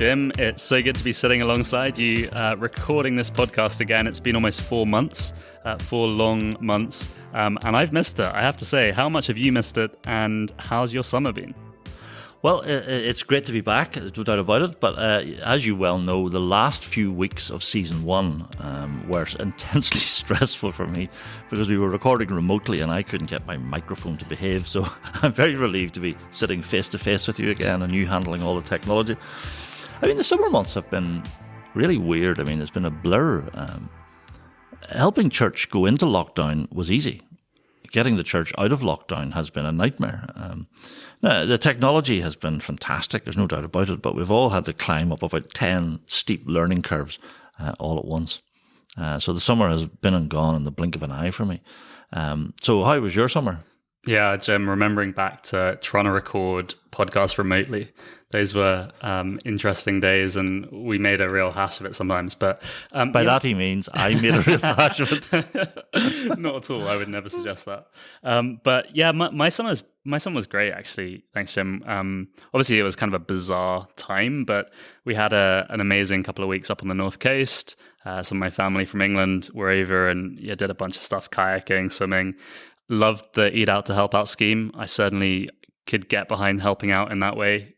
Jim. It's so good to be sitting alongside you, recording this podcast again. It's been almost 4 months, 4 long months, and I've missed it. I have to say, how much have you missed it, and how's your summer been? Well, it's great to be back, there's no doubt about it, but as you well know, the last few weeks of Season 1 were intensely stressful for me because we were recording remotely and I couldn't get my microphone to behave, so I'm very relieved to be sitting face-to-face with you again and you handling all the technology. I mean, the summer months have been really weird. I mean, it's been a blur. Helping church go into lockdown was easy. Getting the church out of lockdown has been a nightmare. The technology has been fantastic, there's no doubt about it, but we've all had to climb up about 10 steep learning curves all at once. So the summer has been and gone in the blink of an eye for me. So how was your summer? Yeah, Jim, remembering back to trying to record podcasts remotely, those were interesting days, and we made a real hash of it sometimes. But by that he means I made a real hash of it. Not at all. I would never suggest that. But yeah, my summer was great, actually. Thanks, Jim. Obviously, it was kind of a bizarre time, but we had an amazing couple of weeks up on the North Coast. Some of my family from England were over and did a bunch of stuff, kayaking, swimming. Loved the Eat Out to Help Out scheme. I certainly could get behind helping out in that way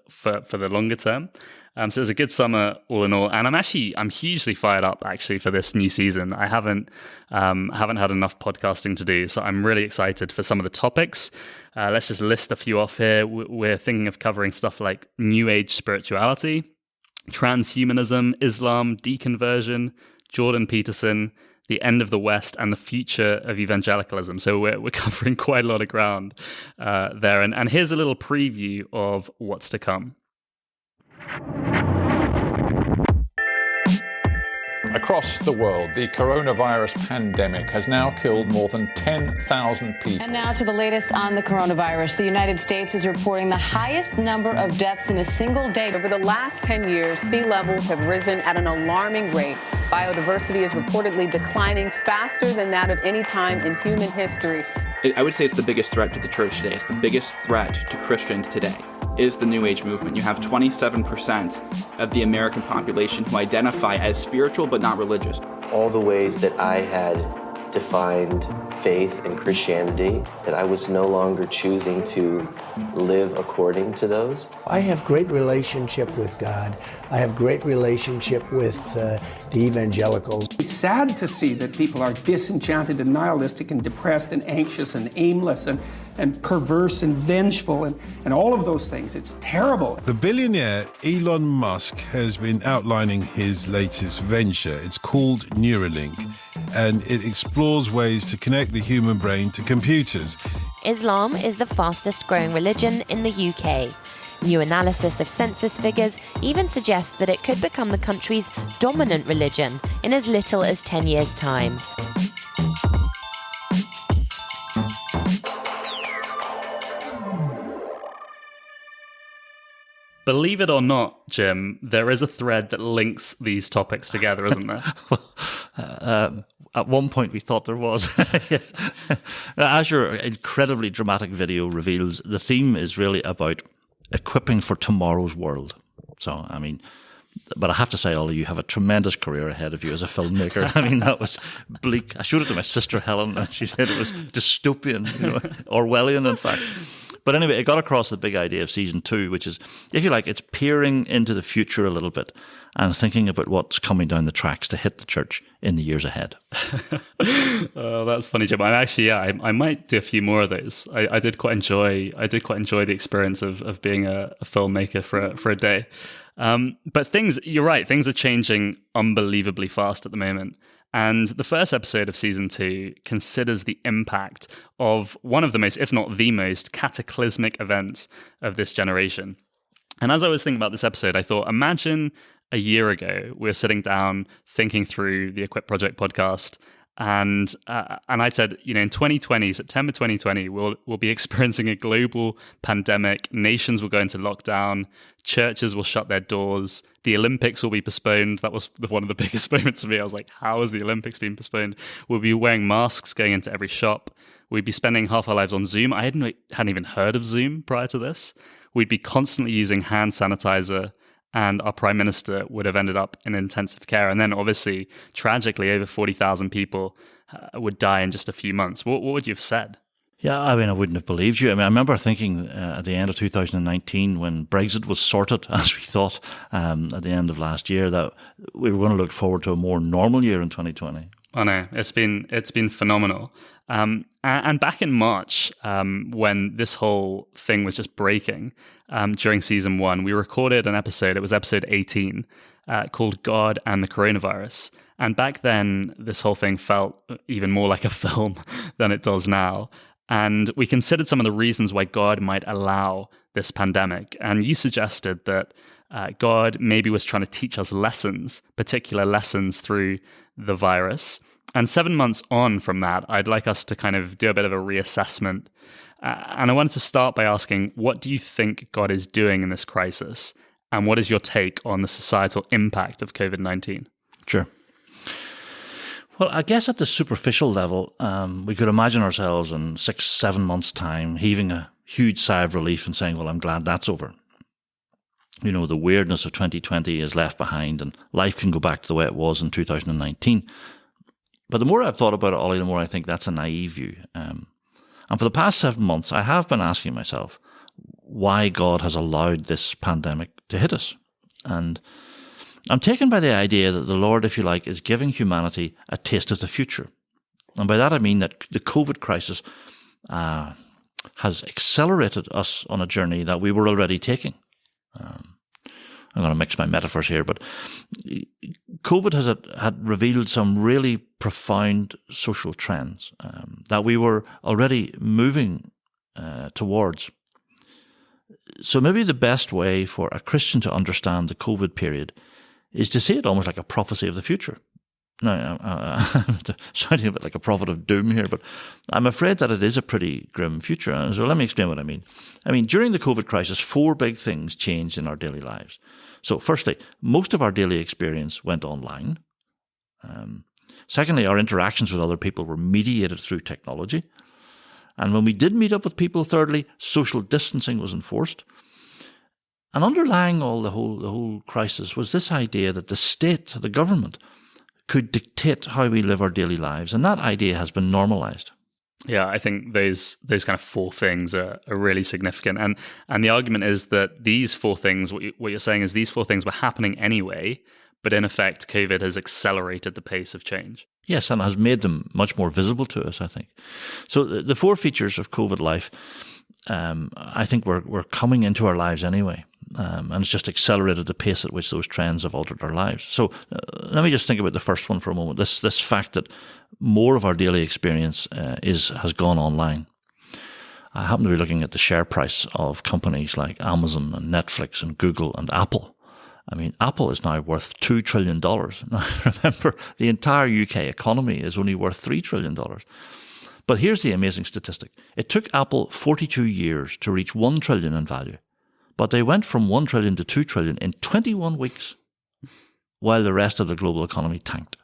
for the longer term. So it was a good summer all in all, and I'm hugely fired up actually for this new season. I haven't had enough podcasting to do, so I'm really excited for some of the topics. Let's just list a few off here. We're thinking of covering stuff like New Age spirituality, transhumanism, Islam, deconversion, Jordan Peterson, the end of the West, and the future of evangelicalism. So we're covering quite a lot of ground there. And here's a little preview of what's to come. Across the world, the coronavirus pandemic has now killed more than 10,000 people. And now to the latest on the coronavirus. The United States is reporting the highest number of deaths in a single day. Over the last 10 years, sea levels have risen at an alarming rate. Biodiversity is reportedly declining faster than that of any time in human history. I would say it's the biggest threat to the church today. It's the biggest threat to Christians today is the New Age movement. You have 27% of the American population who identify as spiritual but not religious. All the ways that I had defined faith and Christianity, that I was no longer choosing to live according to those. I have great relationship with God. I have great relationship with the evangelicals. It's sad to see that people are disenchanted and nihilistic and depressed and anxious and aimless and perverse and vengeful and all of those things. It's terrible. The billionaire Elon Musk has been outlining his latest venture. It's called Neuralink, and it explores ways to connect the human brain to computers. Islam is the fastest growing religion in the UK. New analysis of census figures even suggests that it could become the country's dominant religion in as little as 10 years' time. Believe it or not, Jim, there is a thread that links these topics together, isn't there? Well, at one point we thought there was. Yes. As your incredibly dramatic video reveals, the theme is really about equipping for tomorrow's world. So, I mean, but I have to say, Ollie, you have a tremendous career ahead of you as a filmmaker. I mean, that was bleak. I showed it to my sister Helen, and she said it was dystopian, Orwellian, in fact. But anyway, it got across the big idea of Season 2, which is, if you like, it's peering into the future a little bit and thinking about what's coming down the tracks to hit the church in the years ahead. Oh, that's funny, Jim. I might do a few more of those. I did quite enjoy the experience of being a filmmaker for a day. But you're right, things are changing unbelievably fast at the moment. And the first episode of Season 2 considers the impact of one of the most, if not the most, cataclysmic events of this generation. And as I was thinking about this episode, I thought, imagine a year ago, we were sitting down thinking through the Equip Project podcast, and I said, in 2020, September 2020, we'll be experiencing a global pandemic. Nations will go into lockdown. Churches will shut their doors. The Olympics will be postponed. That was one of the biggest moments for me. I was like, how is the Olympics being postponed? We'll be wearing masks going into every shop. We'd be spending half our lives on Zoom. I hadn't even heard of Zoom prior to this. We'd be constantly using hand sanitizer and our prime minister would have ended up in intensive care. And then obviously, tragically, over 40,000 people would die in just a few months. What would you have said? Yeah, I mean, I wouldn't have believed you. I mean, I remember thinking at the end of 2019, when Brexit was sorted, as we thought at the end of last year, that we were going to look forward to a more normal year in 2020. Oh no, it's been phenomenal. And back in March, when this whole thing was just breaking, during season 1, we recorded an episode. It was episode 18, called "God and the Coronavirus." And back then, this whole thing felt even more like a film than it does now. And we considered some of the reasons why God might allow this pandemic. And you suggested that God maybe was trying to teach us lessons, particular lessons through the virus. And 7 months on from that, I'd like us to kind of do a bit of a reassessment. And I wanted to start by asking, what do you think God is doing in this crisis? And what is your take on the societal impact of COVID-19? Sure. Well, I guess at the superficial level, we could imagine ourselves in 6-7 months' time heaving a huge sigh of relief and saying, well, I'm glad that's over. You know, the weirdness of 2020 is left behind and life can go back to the way it was in 2019. But the more I've thought about it, Ollie, the more I think that's a naive view. And for the past 7 months, I have been asking myself why God has allowed this pandemic to hit us. And I'm taken by the idea that the Lord, if you like, is giving humanity a taste of the future. And by that I mean that the COVID crisis has accelerated us on a journey that we were already taking. I'm going to mix my metaphors here, but COVID had revealed some really profound social trends that we were already moving towards. So maybe the best way for a Christian to understand the COVID period is to see it almost like a prophecy of the future. Now, I'm sounding a bit like a prophet of doom here, but I'm afraid that it is a pretty grim future. So let me explain what I mean. I mean, during the COVID crisis, 4 big things changed in our daily lives. So firstly, most of our daily experience went online. Secondly, our interactions with other people were mediated through technology. And when we did meet up with people, thirdly, social distancing was enforced. And underlying the whole crisis was this idea that the state, the government, could dictate how we live our daily lives. And that idea has been normalized. Yeah, I think those kind of 4 things are really significant. And the argument is that these 4 things, what you're saying is these 4 things were happening anyway, but in effect, COVID has accelerated the pace of change. Yes, and has made them much more visible to us, I think. So the 4 features of COVID life, I think were coming into our lives anyway. And it's just accelerated the pace at which those trends have altered our lives. So let me just think about the first one for a moment. This fact that more of our daily experience has gone online. I happen to be looking at the share price of companies like Amazon and Netflix and Google and Apple. I mean, Apple is now worth $2 trillion. Now, remember, the entire UK economy is only worth $3 trillion. But here's the amazing statistic. It took Apple 42 years to reach $1 trillion in value. But they went from 1 trillion to 2 trillion in 21 weeks, while the rest of the global economy tanked.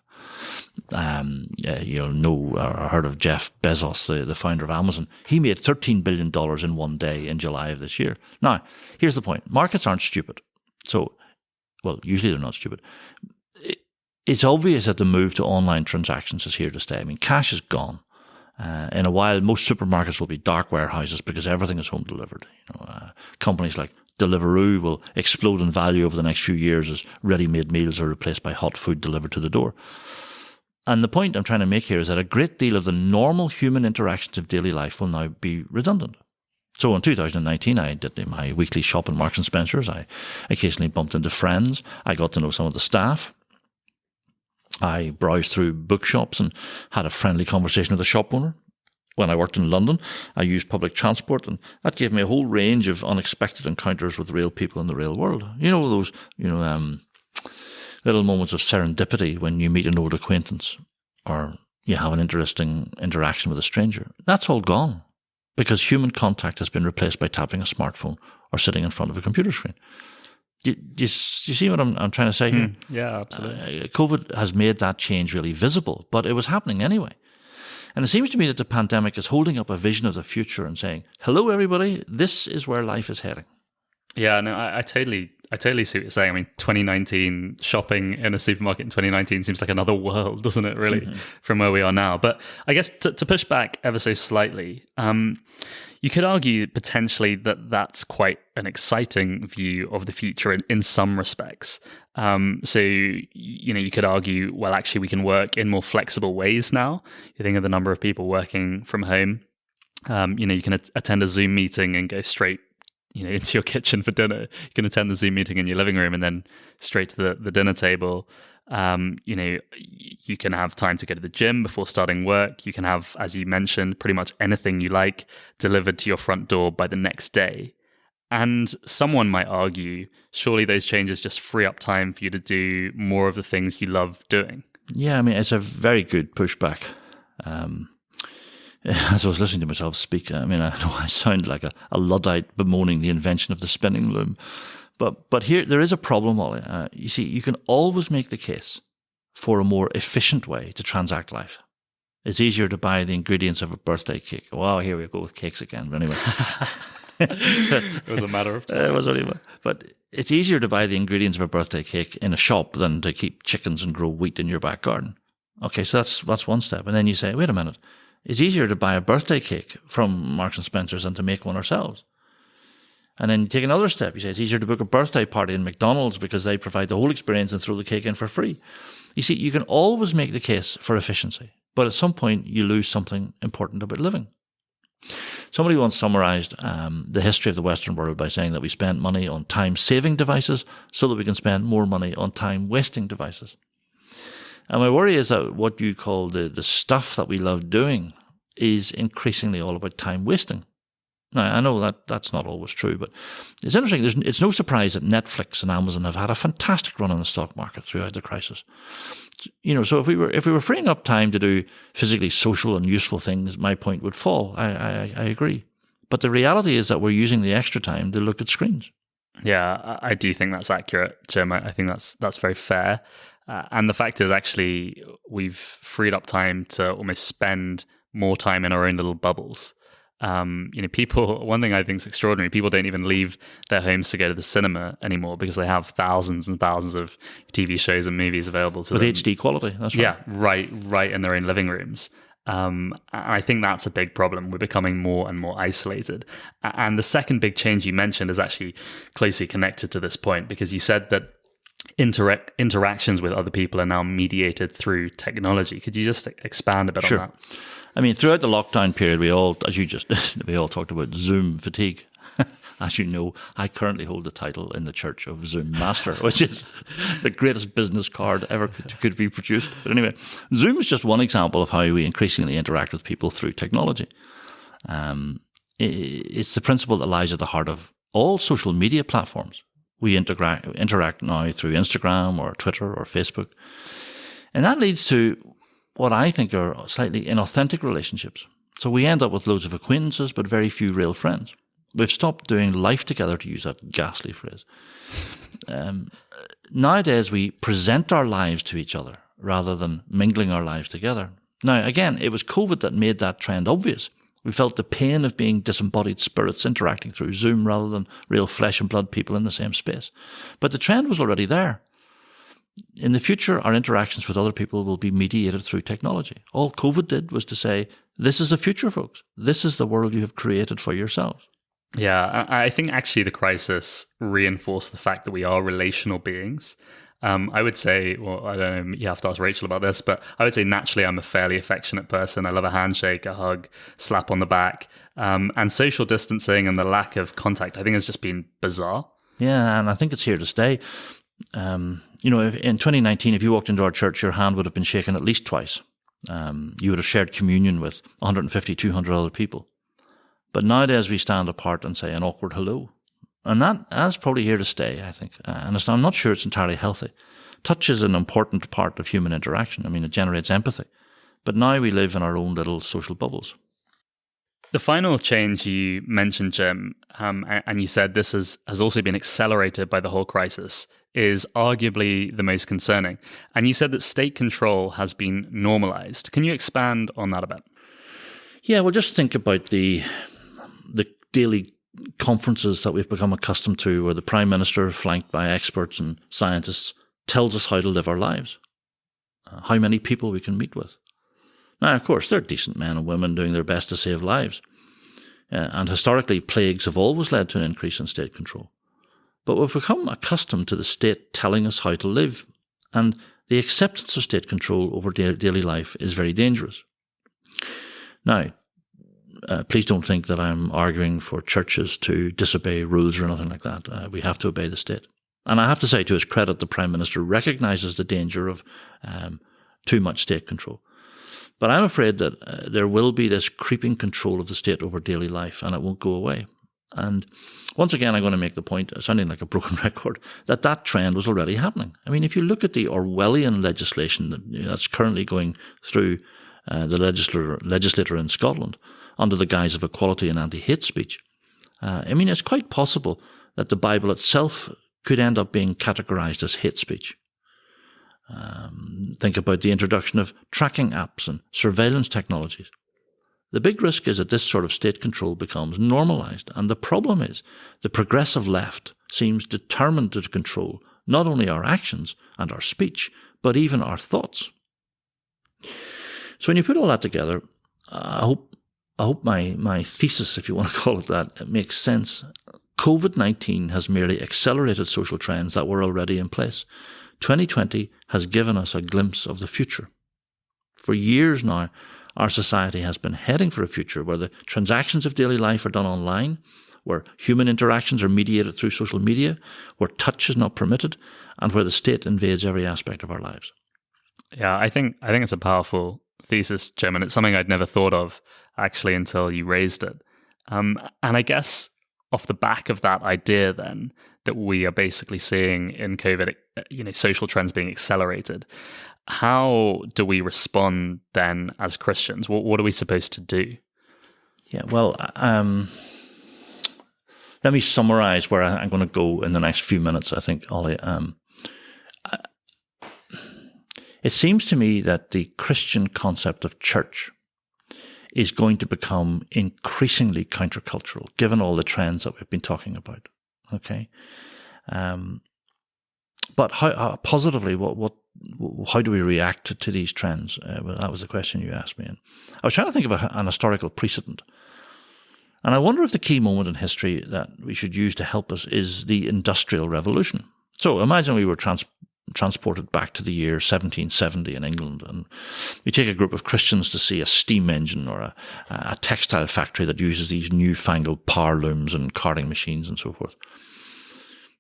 You'll know or heard of Jeff Bezos, the founder of Amazon. He made $13 billion in one day in July of this year. Now, here's the point. Markets aren't stupid. So, well, usually they're not stupid. It's obvious that the move to online transactions is here to stay. I mean, cash is gone. In a while, most supermarkets will be dark warehouses because everything is home delivered. Companies like Deliveroo will explode in value over the next few years as ready-made meals are replaced by hot food delivered to the door. And the point I'm trying to make here is that a great deal of the normal human interactions of daily life will now be redundant. So in 2019, I did my weekly shop in Marks and Spencer's. I occasionally bumped into friends. I got to know some of the staff. I browsed through bookshops and had a friendly conversation with the shop owner. When I worked in London, I used public transport, and that gave me a whole range of unexpected encounters with real people in the real world. You know, those, little moments of serendipity when you meet an old acquaintance or you have an interesting interaction with a stranger. That's all gone because human contact has been replaced by tapping a smartphone or sitting in front of a computer screen. Do you see what I'm trying to say here? Yeah, absolutely. COVID has made that change really visible, but it was happening anyway. And it seems to me that the pandemic is holding up a vision of the future and saying, hello, everybody, this is where life is heading. Yeah, no, I totally I totally see what you're saying. I mean, 2019, shopping in a supermarket in 2019 seems like another world, doesn't it, really, from where we are now? But I guess to push back ever so slightly, you could argue potentially that that's quite an exciting view of the future in some respects. So, you could argue, well, actually, we can work in more flexible ways now. You think of the number of people working from home. You can attend a Zoom meeting and go straight, into your kitchen for dinner. You can attend the Zoom meeting in your living room and then straight to the dinner table. You can have time to go to the gym before starting work. You can have, as you mentioned, pretty much anything you like delivered to your front door by the next day. And someone might argue, surely those changes just free up time for you to do more of the things you love doing. Yeah, I mean, it's a very good pushback. As I was listening to myself speak, I mean, I know I sound like a Luddite bemoaning the invention of the spinning loom. But here, there is a problem, Ollie. You see, you can always make the case for a more efficient way to transact life. It's easier to buy the ingredients of a birthday cake. Wow, here we go with cakes again. But anyway. It was a matter of time. But it's easier to buy the ingredients of a birthday cake in a shop than to keep chickens and grow wheat in your back garden. Okay, so that's one step. And then you say, wait a minute. It's easier to buy a birthday cake from Marks and Spencer's than to make one ourselves. And then you take another step. You say it's easier to book a birthday party in McDonald's because they provide the whole experience and throw the cake in for free. You see, you can always make the case for efficiency, but at some point you lose something important about living. Somebody once summarized the history of the Western world by saying that we spend money on time-saving devices so that we can spend more money on time-wasting devices. And my worry is that what you call the stuff that we love doing is increasingly all about time wasting. Now, I know that that's not always true, but it's interesting. It's no surprise that Netflix and Amazon have had a fantastic run on the stock market throughout the crisis. So if we were freeing up time to do physically social and useful things, my point would fall. I agree. But the reality is that we're using the extra time to look at screens. Yeah, I do think that's accurate, Jim. I think that's very fair. And the fact is, actually, we've freed up time to almost spend more time in our own little bubbles. People, one thing I think is extraordinary, people don't even leave their homes to go to the cinema anymore because they have thousands and thousands of TV shows and movies available to them. With HD quality, that's right. Yeah, right in their own living rooms. I think that's a big problem. We're becoming more and more isolated. And the second big change you mentioned is actually closely connected to this point, because you said that interactions with other people are now mediated through technology. Could you just expand a bit on that? I mean, throughout the lockdown period, we all talked about Zoom fatigue. As you know, I currently hold the title in the Church of Zoom Master, which is the greatest business card ever could be produced. But anyway, Zoom is just one example of how we increasingly interact with people through technology. It's the principle that lies at the heart of all social media platforms. We interact now through Instagram or Twitter or Facebook. And that leads to what I think are slightly inauthentic relationships. So we end up with loads of acquaintances, but very few real friends. We've stopped doing life together, to use that ghastly phrase. Nowadays, we present our lives to each other rather than mingling our lives together. Now, again, it was COVID that made that trend obvious. We felt the pain of being disembodied spirits interacting through Zoom rather than real flesh and blood people in the same space. But the trend was already there. In the future, our interactions with other people will be mediated through technology. All COVID did was to say, this is the future, folks. This is the world you have created for yourselves. Yeah, I think actually the crisis reinforced the fact that we are relational beings. I would say, well, I don't know, you have to ask Rachel about this, but I would say naturally I'm a fairly affectionate person. I love a handshake, a hug, slap on the back. And social distancing and the lack of contact, I think, has just been bizarre. Yeah, and I think it's here to stay. In 2019, if you walked into our church, your hand would have been shaken at least twice. You would have shared communion with 150, 200 other people. But nowadays we stand apart and say an awkward hello. And that's probably here to stay, I think. And I'm not sure it's entirely healthy. Touch is an important part of human interaction. I mean, it generates empathy. But now we live in our own little social bubbles. The final change you mentioned, Jim, and you said this has also been accelerated by the whole crisis, is arguably the most concerning. And you said that state control has been normalized. Can you expand on that a bit? Yeah, well, just think about the daily conferences that we've become accustomed to, where the Prime Minister, flanked by experts and scientists, tells us how to live our lives, how many people we can meet with. Now, of course, they're decent men and women doing their best to save lives. And historically, plagues have always led to an increase in state control. But we've become accustomed to the state telling us how to live, and the acceptance of state control over daily life is very dangerous. Now, please don't think that I'm arguing for churches to disobey rules or anything like that. We have to obey the state. And I have to say, to his credit, the Prime Minister recognises the danger of too much state control. But I'm afraid that there will be this creeping control of the state over daily life, and it won't go away. And once again, I'm going to make the point, sounding like a broken record, that trend was already happening. I mean, if you look at the Orwellian legislation that's currently going through the legislature in Scotland under the guise of equality and anti-hate speech, I mean, it's quite possible that the Bible itself could end up being categorized as hate speech. Think about the introduction of tracking apps and surveillance technologies. The big risk is that this sort of state control becomes normalized, and the problem is the progressive left seems determined to control not only our actions and our speech, but even our thoughts. So when you put all that together, I hope my thesis, if you want to call it that, makes sense. COVID-19 has merely accelerated social trends that were already in place. 2020 has given us a glimpse of the future. For years now, our society has been heading for a future where the transactions of daily life are done online, where human interactions are mediated through social media, where touch is not permitted, and where the state invades every aspect of our lives. Yeah, I think it's a powerful thesis, Jim, and it's something I'd never thought of actually until you raised it. And I guess off the back of that idea then that we are basically seeing in COVID, social trends being accelerated, how do we respond then as Christians? What are we supposed to do? Yeah, well, let me summarize where I'm going to go in the next few minutes, I think, Ollie. It seems to me that the Christian concept of church is going to become increasingly countercultural, given all the trends that we've been talking about. Okay, but how positively, how do we react to these trends? Well, that was the question you asked me. And I was trying to think of an historical precedent, and I wonder if the key moment in history that we should use to help us is the Industrial Revolution. So imagine we were transported back to the year 1770 in England, and we take a group of Christians to see a steam engine or a textile factory that uses these newfangled power looms and carding machines and so forth.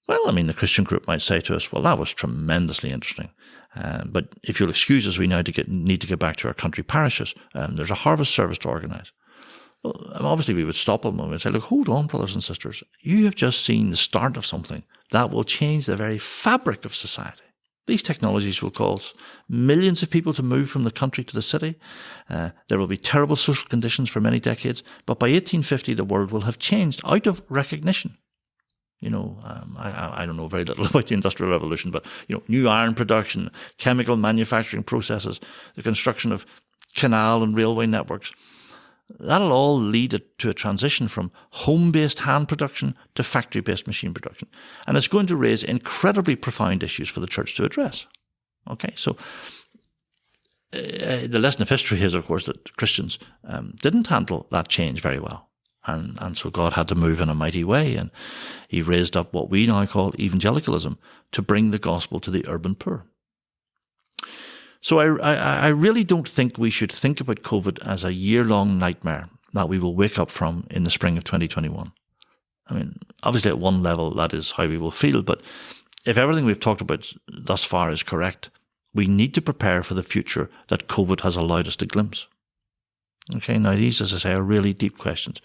Well, I mean, the Christian group might say to us, well, that was tremendously interesting. But if you'll excuse us, we now need to get back to our country parishes. There's a harvest service to organise. Well, obviously, we would stop them and we'd say, look, hold on, brothers and sisters. You have just seen the start of something that will change the very fabric of society. These technologies will cause millions of people to move from the country to the city. There will be terrible social conditions for many decades. But by 1850, the world will have changed out of recognition. I don't know very little about the Industrial Revolution, but, new iron production, chemical manufacturing processes, the construction of canal and railway networks, that'll all lead to a transition from home-based hand production to factory-based machine production. And it's going to raise incredibly profound issues for the church to address. Okay, so the lesson of history is, of course, that Christians didn't handle that change very well. And so God had to move in a mighty way, and he raised up what we now call evangelicalism to bring the gospel to the urban poor. So I really don't think we should think about COVID as a year-long nightmare that we will wake up from in the spring of 2021. I mean, obviously at one level that is how we will feel, but if everything we've talked about thus far is correct, we need to prepare for the future that COVID has allowed us to glimpse. Okay, now these, as I say, are really deep questions.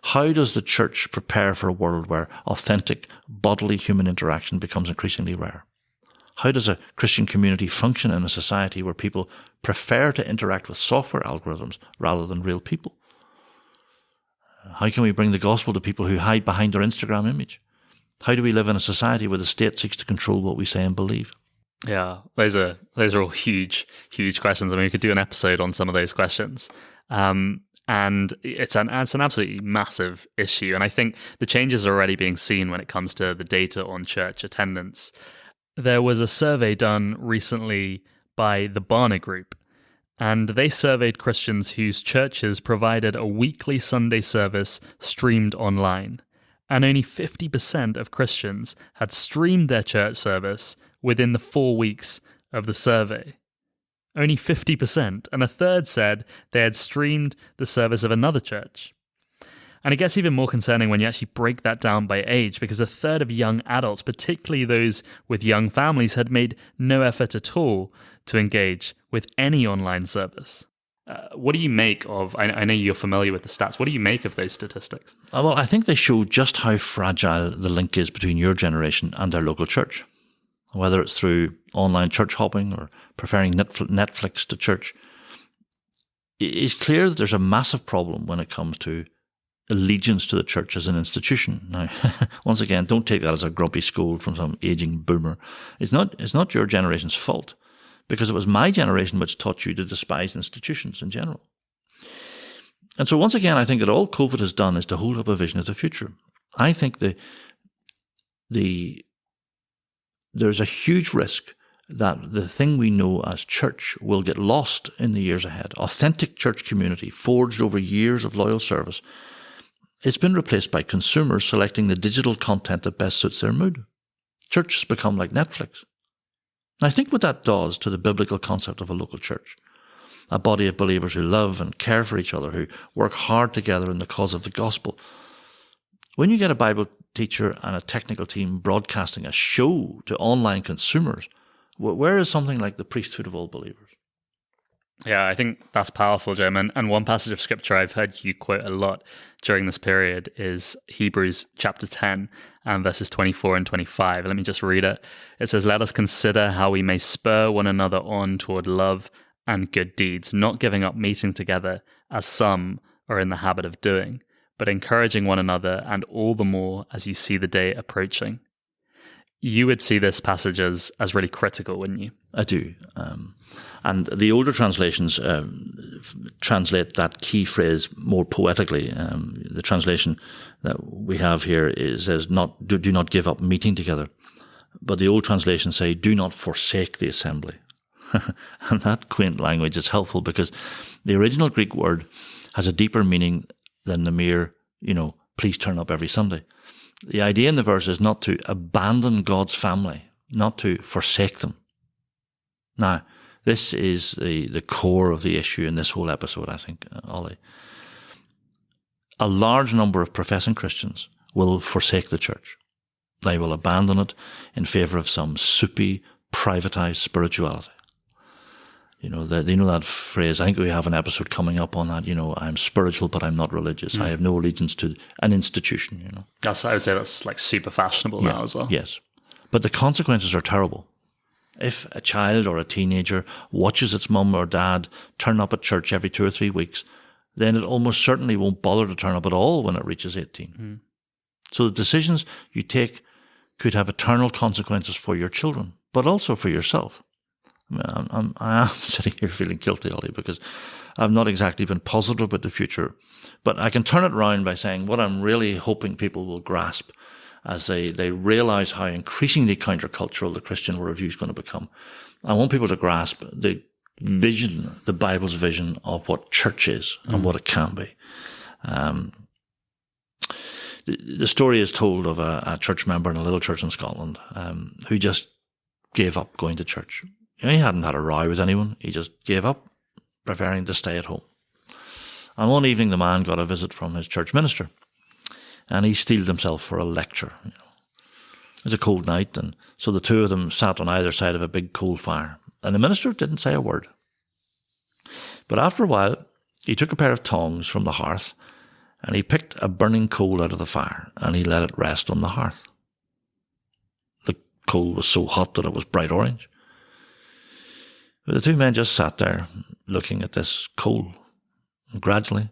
How does the church prepare for a world where authentic bodily human interaction becomes increasingly rare? How does a Christian community function in a society where people prefer to interact with software algorithms rather than real people? How can we bring the gospel to people who hide behind their Instagram image? How do we live in a society where the state seeks to control what we say and believe? Yeah, those are all huge questions. I mean, we could do an episode on some of those questions. And it's an absolutely massive issue. And I think the changes are already being seen when it comes to the data on church attendance. There was a survey done recently by the Barna Group, and they surveyed Christians whose churches provided a weekly Sunday service streamed online. And only 50% of Christians had streamed their church service within the 4 weeks of the survey. Only 50%, and a third said they had streamed the service of another church. And it gets even more concerning when you actually break that down by age, because a third of young adults, particularly those with young families, had made no effort at all to engage with any online service. What do you make of, I know you're familiar with the stats, what do you make of those statistics? Well, I think they show just how fragile the link is between your generation and their local church. Whether it's through online church hopping or preferring Netflix to church, it's clear that there's a massive problem when it comes to allegiance to the church as an institution. Now, once again, don't take that as a grumpy scold from some aging boomer. It's not your generation's fault, because it was my generation which taught you to despise institutions in general. And so once again, I think that all COVID has done is to hold up a vision of the future. I think there's a huge risk that the thing we know as church will get lost in the years ahead. Authentic church community, forged over years of loyal service, it's been replaced by consumers selecting the digital content that best suits their mood. Church has become like Netflix. And I think what that does to the biblical concept of a local church, a body of believers who love and care for each other, who work hard together in the cause of the gospel. When you get a Bible teacher and a technical team broadcasting a show to online consumers, where is something like the priesthood of all believers? Yeah, I think that's powerful, Jim. And one passage of scripture I've heard you quote a lot during this period is Hebrews chapter 10 and verses 24 and 25. Let me just read it. It says, "Let us consider how we may spur one another on toward love and good deeds, not giving up meeting together as some are in the habit of doing, but encouraging one another, and all the more as you see the day approaching." You would see this passage as really critical, wouldn't you? I do. And the older translations translate that key phrase more poetically. The translation that we have here says, do not give up meeting together. But the old translations say, do not forsake the assembly. And that quaint language is helpful because the original Greek word has a deeper meaning than the mere, please turn up every Sunday. The idea in the verse is not to abandon God's family, not to forsake them. Now, this is the core of the issue in this whole episode, I think, Ollie. A large number of professing Christians will forsake the church. They will abandon it in favour of some soupy, privatised spirituality. They know that phrase. I think we have an episode coming up on that. I'm spiritual, but I'm not religious. I have no allegiance to an institution. I would say that's like super fashionable now as well. Yes, but the consequences are terrible. If a child or a teenager watches its mum or dad turn up at church every 2 or 3 weeks, then it almost certainly won't bother to turn up at all when it reaches 18. So the decisions you take could have eternal consequences for your children, but also for yourself. I am sitting here feeling guilty, Ollie, because I've not exactly been positive about the future. But I can turn it around by saying what I'm really hoping people will grasp as they realise how increasingly countercultural the Christian worldview is going to become. I want people to grasp the vision, the Bible's vision of what church is and what it can be. The story is told of a church member in a little church in Scotland who just gave up going to church. He hadn't had a row with anyone. He just gave up, preferring to stay at home. And one evening the man got a visit from his church minister, and he steeled himself for a lecture. It was a cold night, and so the two of them sat on either side of a big coal fire, and the minister didn't say a word. But after a while, he took a pair of tongs from the hearth, and he picked a burning coal out of the fire, and he let it rest on the hearth. The coal was so hot that it was bright orange. But the two men just sat there looking at this coal. And gradually,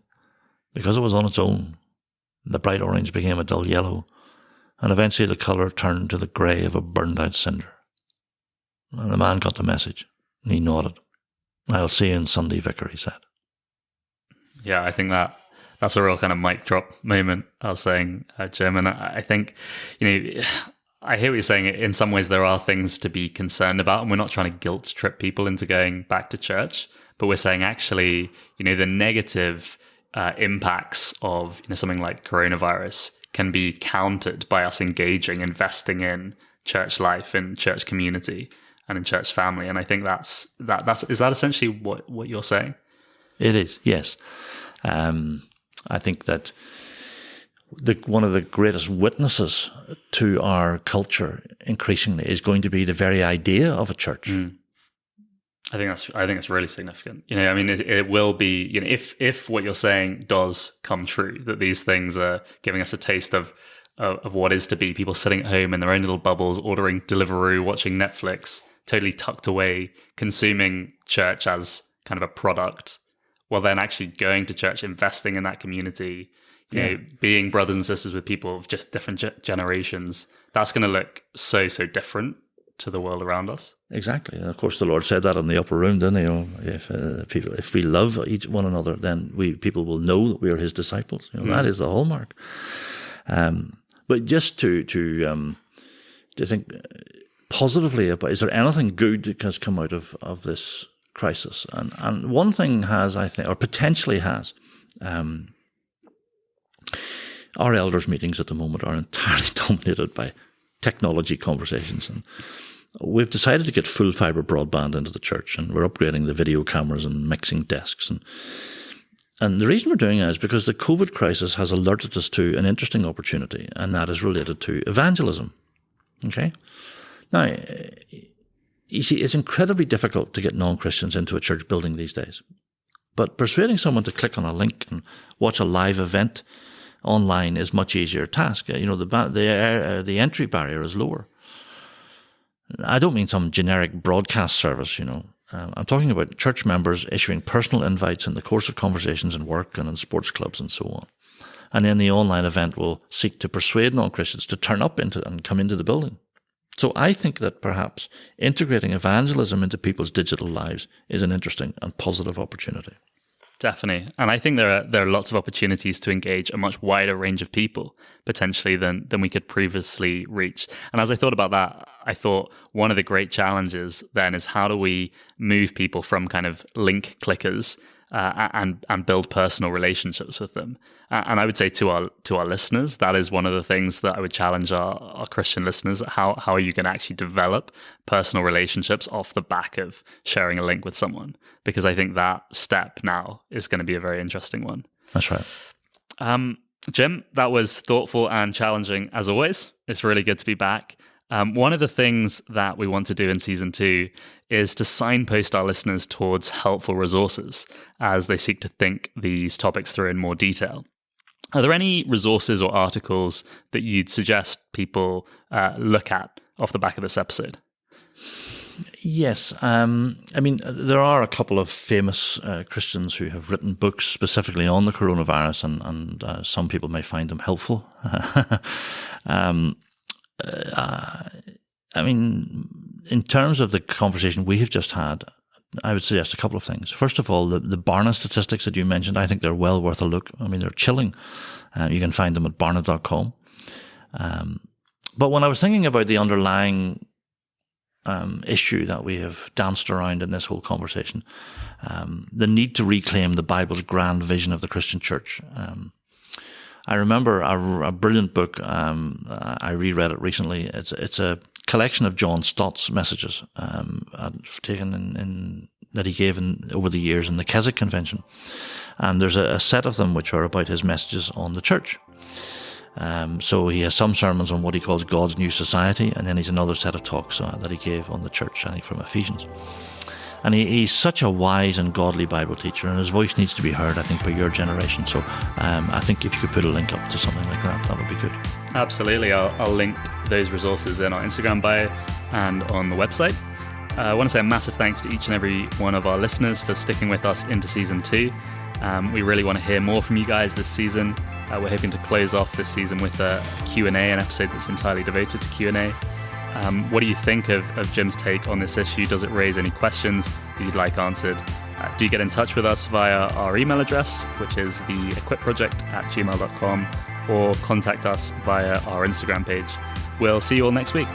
because it was on its own, the bright orange became a dull yellow, and eventually the colour turned to the grey of a burned-out cinder. And the man got the message, and he nodded. "I'll see you in Sunday, Vicar," he said. Yeah, I think that's a real kind of mic drop moment, I was saying, Jim. And I think, I hear what you're saying. In some ways, there are things to be concerned about, and we're not trying to guilt trip people into going back to church, but we're saying actually, the negative impacts of something like coronavirus can be countered by us investing in church life, in church community, and in church family. And I think is that essentially what you're saying? It is, yes. I think that one of the greatest witnesses to our culture increasingly is going to be the very idea of a church. I think it's really significant. It will be, if what you're saying does come true, that these things are giving us a taste of what is to be people sitting at home in their own little bubbles, ordering Deliveroo, watching Netflix, totally tucked away, consuming church as kind of a product, well, then actually going to church, investing in that community, being brothers and sisters with people of just different generations, that's going to look so different to the world around us. Exactly. And of course, the Lord said that in the upper room, didn't he? If we love each one another, then people will know that we are His disciples. That is the hallmark. But just to think positively about, is there anything good that has come out of this crisis? And one thing has, I think, or potentially has, our elders' meetings at the moment are entirely dominated by technology conversations, and we've decided to get full fibre broadband into the church, and we're upgrading the video cameras and mixing desks. And the reason we're doing that is because the COVID crisis has alerted us to an interesting opportunity, and that is related to evangelism. Okay? Now, you see, it's incredibly difficult to get non-Christians into a church building these days. But persuading someone to click on a link and watch a live event online is much easier task. The entry barrier is lower. I don't mean some generic broadcast service, I'm talking about church members issuing personal invites in the course of conversations in work and in sports clubs and so on. And then the online event will seek to persuade non-Christians to turn up and come into the building. So I think that perhaps integrating evangelism into people's digital lives is an interesting and positive opportunity. Definitely. And I think there are lots of opportunities to engage a much wider range of people, potentially, than we could previously reach. And as I thought about that, I thought one of the great challenges then is how do we move people from kind of link clickers and build personal relationships with them. And I would say to our listeners, that is one of the things that I would challenge our Christian listeners. How are you going to actually develop personal relationships off the back of sharing a link with someone? Because I think that step now is going to be a very interesting one. That's right. Jim, that was thoughtful and challenging as always. It's really good to be back. One of the things that we want to do in season 2 is to signpost our listeners towards helpful resources as they seek to think these topics through in more detail. Are there any resources or articles that you'd suggest people look at off the back of this episode? Yes. There are a couple of famous Christians who have written books specifically on the coronavirus, and some people may find them helpful. In terms of the conversation we have just had, I would suggest a couple of things. First of all, the Barna statistics that you mentioned, I think they're well worth a look. They're chilling. You can find them at barna.com. But when I was thinking about the underlying issue that we have danced around in this whole conversation, the need to reclaim the Bible's grand vision of the Christian church. I remember a brilliant book. I reread it recently. It's a collection of John Stott's messages taken that he gave over the years in the Keswick Convention, and there's a set of them which are about his messages on the church. So he has some sermons on what he calls God's new society, and then he's another set of talks that he gave on the church, I think from Ephesians. And he's such a wise and godly Bible teacher, and his voice needs to be heard, I think, by your generation. So I think if you could put a link up to something like that, that would be good. Absolutely. I'll link those resources in our Instagram bio and on the website. I want to say a massive thanks to each and every one of our listeners for sticking with us into season 2. We really want to hear more from you guys this season. We're hoping to close off this season with a Q&A, an episode that's entirely devoted to Q&A. What do you think of Jim's take on this issue? Does it raise any questions that you'd like answered? Do get in touch with us via our email address, which is theequipproject@gmail.com, or contact us via our Instagram page. We'll see you all next week.